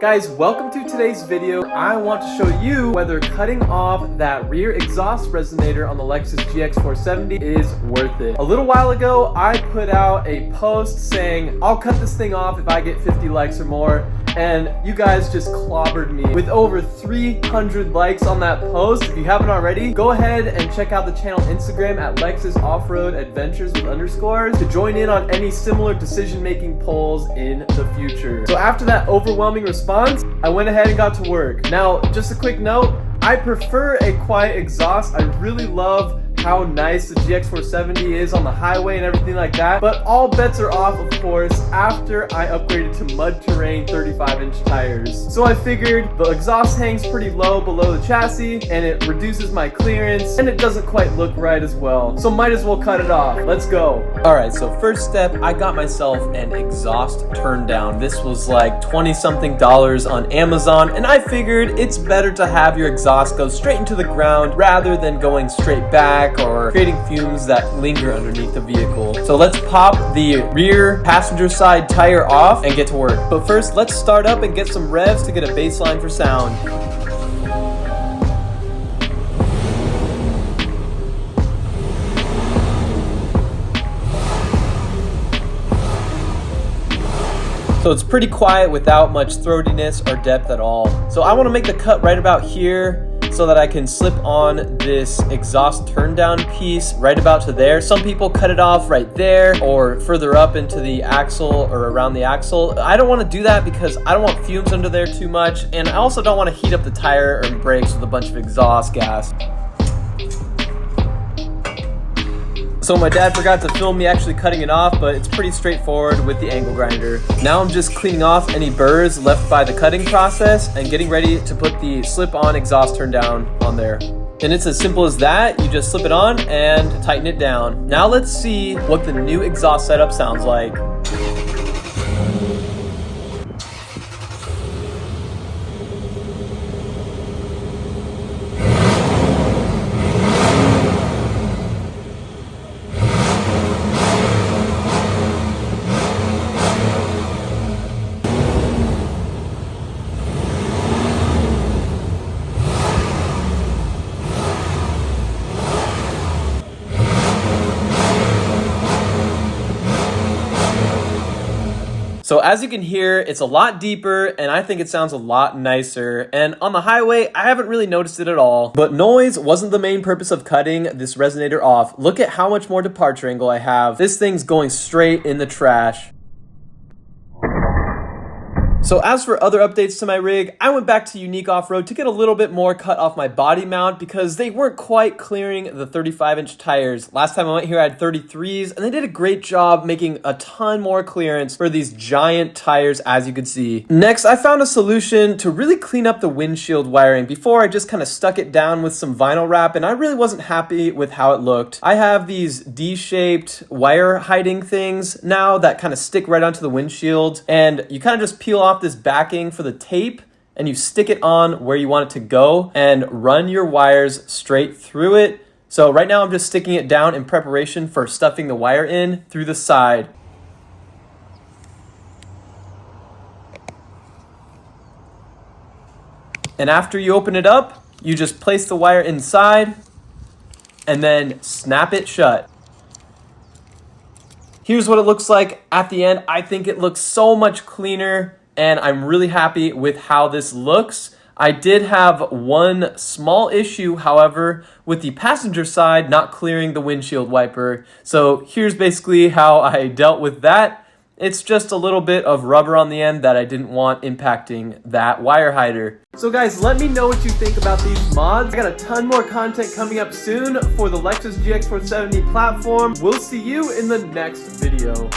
Guys, welcome to today's video. I want to show you whether cutting off that rear exhaust resonator on the Lexus GX470 is worth it. A little while ago, I put out a post saying, I'll cut this thing off if I get 50 likes or more. And you guys just clobbered me with over 300 likes on that post. If you haven't already, go ahead and check out the channel Instagram at Lexus Off-Road Adventures with underscores to join in on any similar decision-making polls in the future. So after that overwhelming response, I went ahead and got to work. Now, just a quick note, I prefer a quiet exhaust. I really love how nice the GX470 is on the highway and everything like that, but all bets are off, of course, after I upgraded to mud terrain 35-inch tires. So I figured the exhaust hangs pretty low below the chassis and it reduces my clearance and it doesn't quite look right as well, so might as well cut it off. Let's go. Alright, so first step, I got myself an exhaust turn down. This was like $20-something on Amazon, and I figured it's better to have your exhaust go straight into the ground rather than going straight back or creating fumes that linger underneath the vehicle. So let's pop the rear passenger side tire off and get to work. But first, let's start up and get some revs to get a baseline for sound. So it's pretty quiet without much throatiness or depth at all. So I want to make the cut right about here so that I can slip on this exhaust turn down piece right about to there. Some people cut it off right there or further up into the axle or around the axle. I don't want to do that because I don't want fumes under there too much, and I also don't want to heat up the tire or brakes with a bunch of exhaust gas. So my dad forgot to film me actually cutting it off, but it's pretty straightforward with the angle grinder. Now I'm just cleaning off any burrs left by the cutting process and getting ready to put the slip-on exhaust turn down on there. And it's as simple as that. You just slip it on and tighten it down. Now let's see what the new exhaust setup sounds like. So as you can hear, it's a lot deeper and I think it sounds a lot nicer. And on the highway, I haven't really noticed it at all. But noise wasn't the main purpose of cutting this resonator off. Look at how much more departure angle I have. This thing's going straight in the trash. So as for other updates to my rig, I went back to Unique Off-Road to get a little bit more cut off my body mount because they weren't quite clearing the 35-inch tires. Last time I went here I had 33s and they did a great job making a ton more clearance for these giant tires, as you could see. Next, I found a solution to really clean up the windshield wiring. Before, I just kind of stuck it down with some vinyl wrap and I really wasn't happy with how it looked. I have these D-shaped wire hiding things now that kind of stick right onto the windshield, and you kind of just peel off this backing for the tape and you stick it on where you want it to go and run your wires straight through it. So right now I'm just sticking it down in preparation for stuffing the wire in through the side. And after you open it up, you just place the wire inside and then snap it shut. Here's what it looks like at the end. I think it looks so much cleaner and I'm really happy with how this looks. I did have one small issue, however, with the passenger side not clearing the windshield wiper. So here's basically how I dealt with that. It's just a little bit of rubber on the end that I didn't want impacting that wire hider. So guys, let me know what you think about these mods. I got a ton more content coming up soon for the Lexus GX470 platform. We'll see you in the next video.